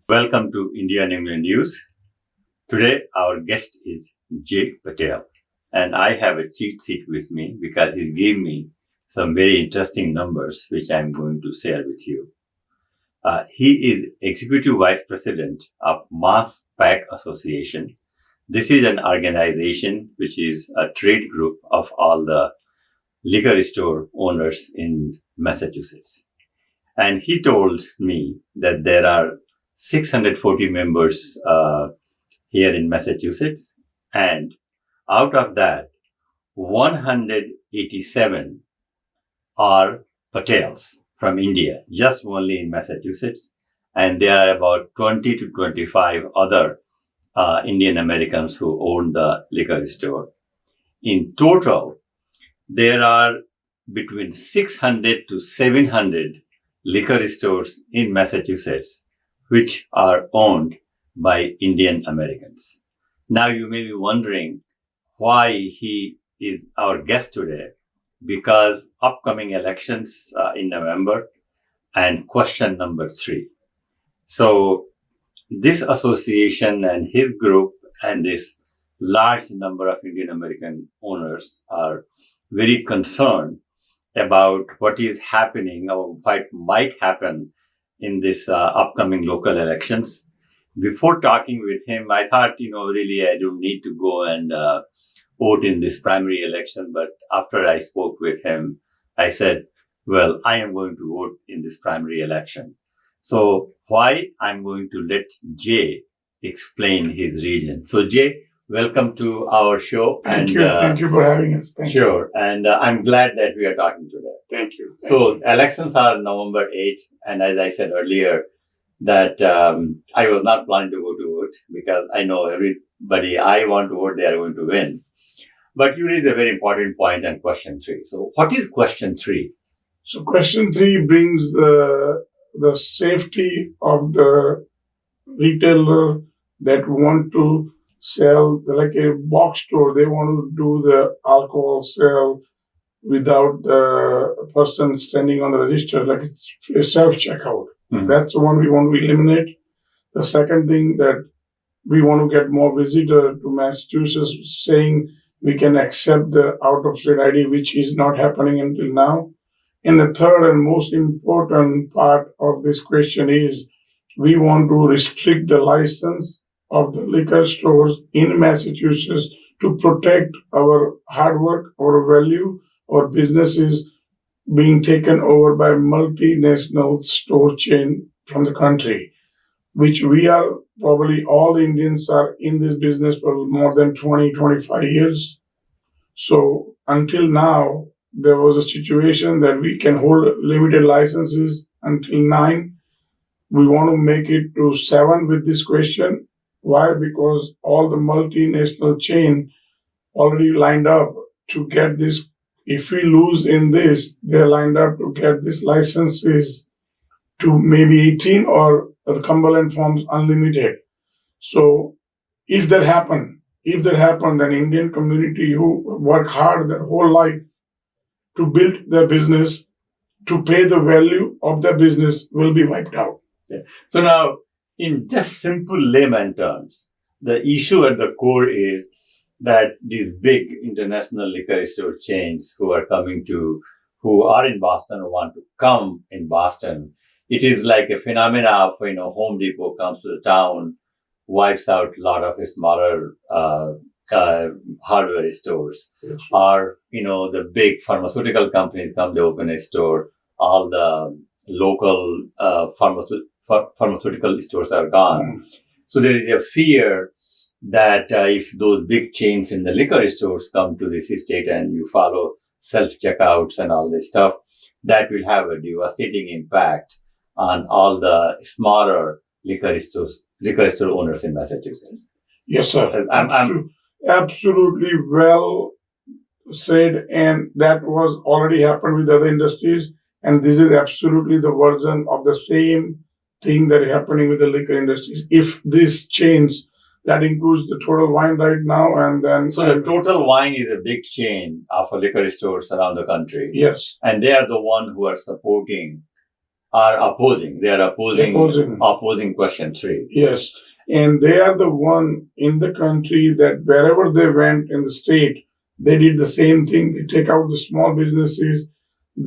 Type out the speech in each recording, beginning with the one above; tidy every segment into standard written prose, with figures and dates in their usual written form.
Welcome to India and England News. Today, our guest is Jay Patel, and I have a cheat sheet with me because he gave me some very interesting numbers, which I'm going to share with you. He is Executive Vice President of Mass Pack Association. This is an organization which is a trade group of all the liquor store owners in Massachusetts. And he told me that there are 640 members here in Massachusetts, and out of that, 187 are Patels from India, just only in Massachusetts, and there are about 20 to 25 other Indian Americans who own the liquor store. In total, there are between 600 to 700 liquor stores in Massachusetts which are owned by Indian Americans. Now you may be wondering why he is our guest today, because upcoming elections in November and question number 3. So this association and his group and this large number of Indian American owners are very concerned about what is happening or what might happen in this upcoming local elections. Before talking with him, I thought, really I don't need to go and vote in this primary election. But after I spoke with him, I said, well, I am going to vote in this primary election. So why? I'm going to let Jay explain his reason. So Jay, welcome to our show. Thank you. Thank you for having us. Thank Sure. And I'm glad that we are talking today. Thank you. So elections are November 8th. And as I said earlier, that I was not planning to go to vote because I know everybody I want to vote, they are going to win. But you raise a very important point on question 3. So what is question 3? So question 3 brings the safety of the retailer that want to sell, like a box store. They want to do the alcohol sale without the person standing on the register, like a self-checkout. Mm-hmm. That's the one we want to eliminate. The second thing that we want to get more visitors to Massachusetts saying we can accept the out-of-state ID, which is not happening until now. And the third and most important part of this question is we want to restrict the license of the liquor stores in Massachusetts to protect our hard work, our value, our businesses being taken over by multinational store chain from the country, which we are probably all the Indians are in this business for more than 20, 25 years. So until now, there was a situation that we can hold limited licenses until 9. We want to make it to 7 with this question. Why? Because all the multinational chain already lined up to get this. If we lose in this, they're lined up to get this licenses to maybe 18 or the Cumberland Farms Unlimited. So if that happen, then Indian community who work hard their whole life to build their business, to pay the value of their business will be wiped out. Yeah. So now, in just simple layman terms, the issue at the core is that these big international liquor store chains who are in Boston or want to come in Boston, it is like a phenomena of, Home Depot comes to the town, wipes out a lot of smaller hardware stores. Yes. Or, the big pharmaceutical companies come, they open a store, all the local pharmaceutical stores are gone. Mm. So there is a fear that if those big chains in the liquor stores come to this state and you follow self-checkouts and all this stuff, that will have a devastating impact on all the smaller liquor store owners in Massachusetts. Yes, sir. Absolutely well said. And that was already happened with other industries. And this is absolutely the version of the same thing that is happening with the liquor industries. If this change, that includes the Total Wine right now, and then... So the Total Wine is a big chain of liquor stores around the country. Yes. And they are the one who are supporting are opposing. They are Opposing. opposing question 3. Yes. And they are the one in the country that wherever they went in the state, they did the same thing. They take out the small businesses.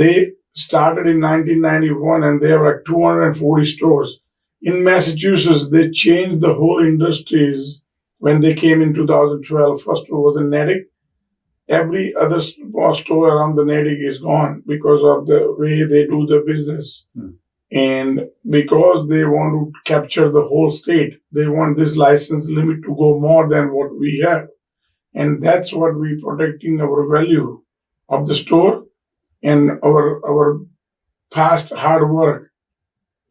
They started in 1991 and they have like 240 stores. In Massachusetts, they changed the whole industries when they came in 2012. First was in Natick. Every other store around the Natick is gone because of the way they do the business. And because they want to capture the whole state, they want this license limit to go more than what we have. And that's what we're protecting our value of the store and our past hard work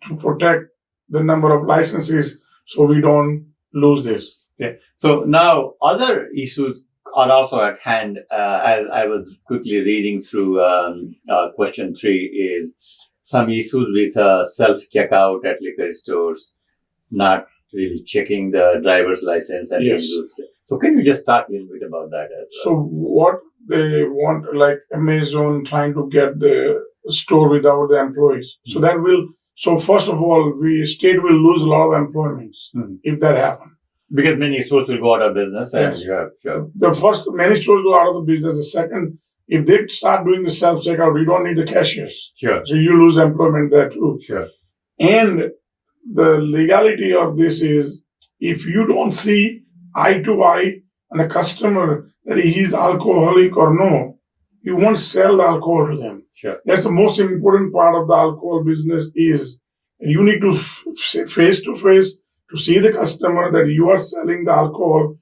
to protect the number of licenses so we don't lose this. Okay. So now other issues are also at hand. As I was quickly reading through question 3 is some issues with self-checkout at liquor stores, not really checking the driver's license and Yes. things. So can you just talk a little bit about that as well? So what they want, like Amazon trying to get the store without the employees. So that will, so first of all, state will lose a lot of employments if that happens. Because many stores will go out of business and Yes. you have sure. The first, many stores go out of the business. The second, if they start doing the self-checkout, you don't need the cashiers. Sure. So you lose employment there too. Sure. And the legality of this is if you don't see eye to eye on a customer that he's alcoholic or no, you won't sell the alcohol to them. Sure. That's the most important part of the alcohol business is you need to face to face to see the customer that you are selling the alcohol,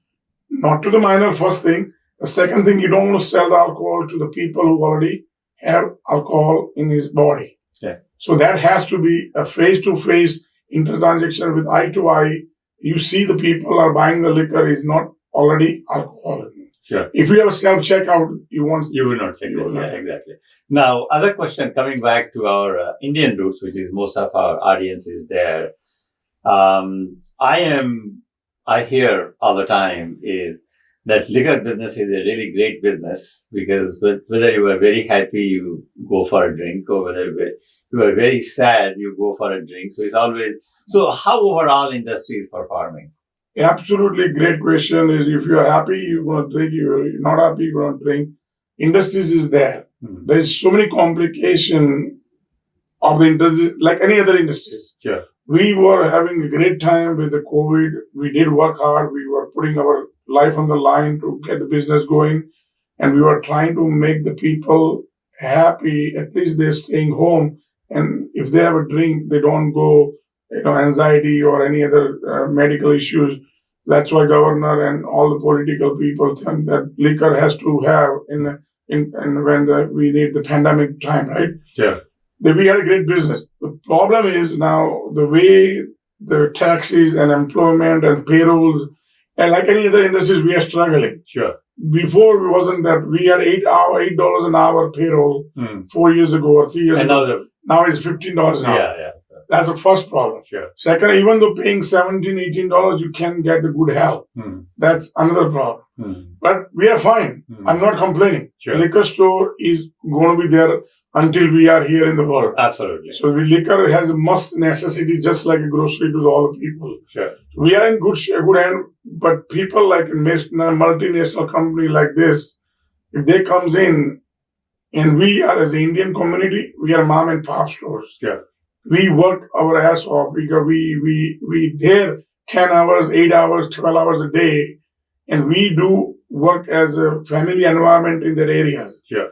not to the minor first thing. The second thing, you don't want to sell the alcohol to the people who already have alcohol in his body. Okay. So that has to be a face-to-face intertransaction with eye to eye. You see the people are buying the liquor is not already alcoholic. Sure. If you have a self-checkout, you will not check You it. will Yeah, not. exactly. Now, other question coming back to our Indian roots, which is most of our audience is there. I hear all the time is that liquor business is a really great business because whether you are very happy, you go for a drink, or whether you are very sad, you go for a drink. So it's always, so how overall industry is performing? Absolutely great question is if you're happy, you're going to drink. You're not happy, you're going to drink. Industries is there. There's so many complications of the industry, like any other industries. Sure. We were having a great time with the COVID. We did work hard. We were putting our life on the line to get the business going. And we were trying to make the people happy. At least they're staying home. And if they have a drink, they don't go, anxiety or any other medical issues. That's why governor and all the political people think that liquor has to have we need the pandemic time, right? Yeah. We had a great business. The problem is now the way the taxes and employment and payrolls, and like any other industries, we are struggling. Sure. Before it wasn't that we had $8 an hour payroll 4 years ago or 3 years And ago. Now it's $15 an hour. Yeah. That's the first problem. Sure. Second, even though paying $17, $18, you can get the good help. That's another problem. But we are fine. I'm not complaining. Sure. Liquor store is going to be there until we are here in the world. Absolutely. So liquor has a must necessity, just like a grocery to all the people. Sure. We are in good hand, but people like a multinational company like this, if they comes in, and we are as an Indian community, we are mom and pop stores. Yeah. We work our ass off. We there 10 hours, 8 hours, 12 hours a day, and we do work as a family environment in that areas. Sure.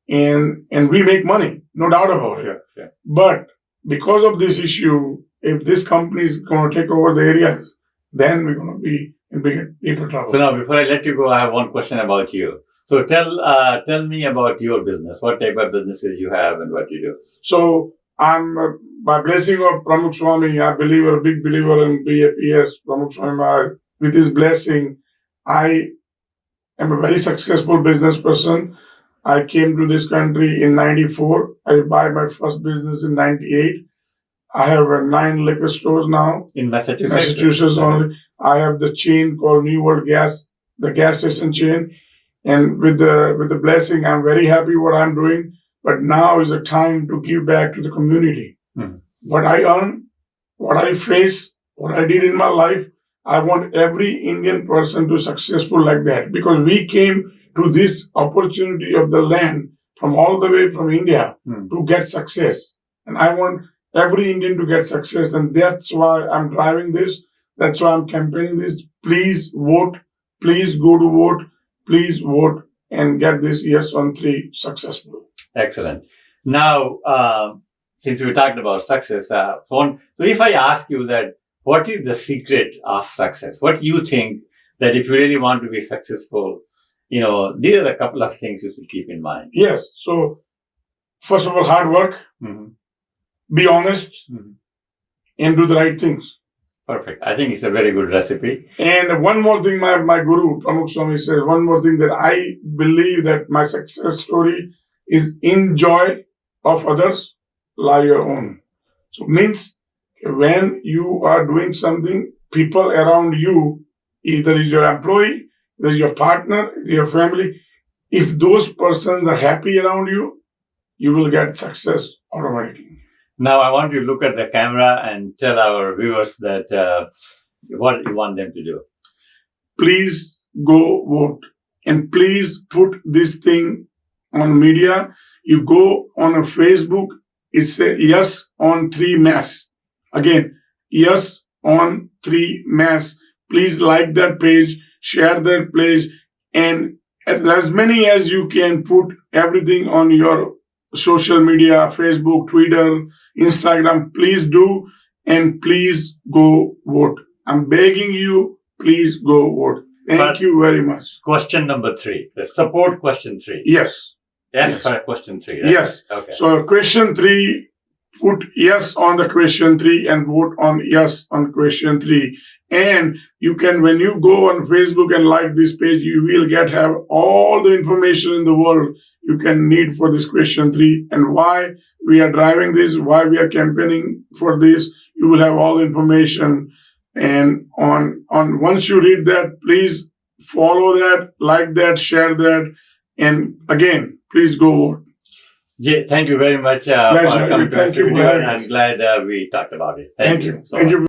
And we make money, no doubt about it. Yeah. But because of this issue, if this company is going to take over the areas, then we're going to be in deeper trouble. So now, before I let you go, I have one question about you. So tell me about your business. What type of businesses you have and what you do? So I'm, by blessing of Pramukh Swami, a big believer in BAPS, Pramukh Swami Maharaj. With his blessing, I am a very successful business person. I came to this country in 94. I buy my first business in 98. I have 9 liquor stores now. In Massachusetts? Massachusetts only. I have the chain called New World Gas, the gas station chain. And with the blessing, I'm very happy what I'm doing. But now is the time to give back to the community. what I earn, what I face, what I did in my life. I want every Indian person to successful like that because we came to this opportunity of the land from all the way from India to get success. And I want every Indian to get success. And that's why I'm driving this. That's why I'm campaigning this. Please vote. Please go to vote. Please vote and get this yes on 3 successful. Excellent. Now, since we talked about success, so if I ask you that, what is the secret of success? What do you think that if you really want to be successful, these are the couple of things you should keep in mind. Yes. So, first of all, hard work, be honest, and do the right things. Perfect. I think it's a very good recipe. And one more thing, my guru, Pramukh Swami says, one more thing that I believe that my success story is in joy of others, lie your own. So means when you are doing something, people around you, either is your employee, either is your partner, your family, if those persons are happy around you, you will get success automatically. Now I want you to look at the camera and tell our viewers that what you want them to do. Please go vote and please put this thing on media. You go on a Facebook, it's a yes on 3 mass. Again, yes on 3 mass. Please like that page, share that page, and as many as you can put everything on your social media, Facebook, Twitter, Instagram. Please do, and please go vote. I'm begging you, please go vote. Thank you very much. Question number 3, the support question 3. Yes. Yes, for question 3. Right? Yes. Okay. So question 3, put yes on the question 3 and vote on yes on question 3. And you can, when you go on Facebook and like this page, you will have all the information in the world you can need for this question 3 and why we are driving this, why we are campaigning for this. You will have all the information. And on once you read that, please follow that, like that, share that, and again, please go vote. Jay, thank you very much for coming to the studio. I'm glad we talked about it. Thank you. Thank you.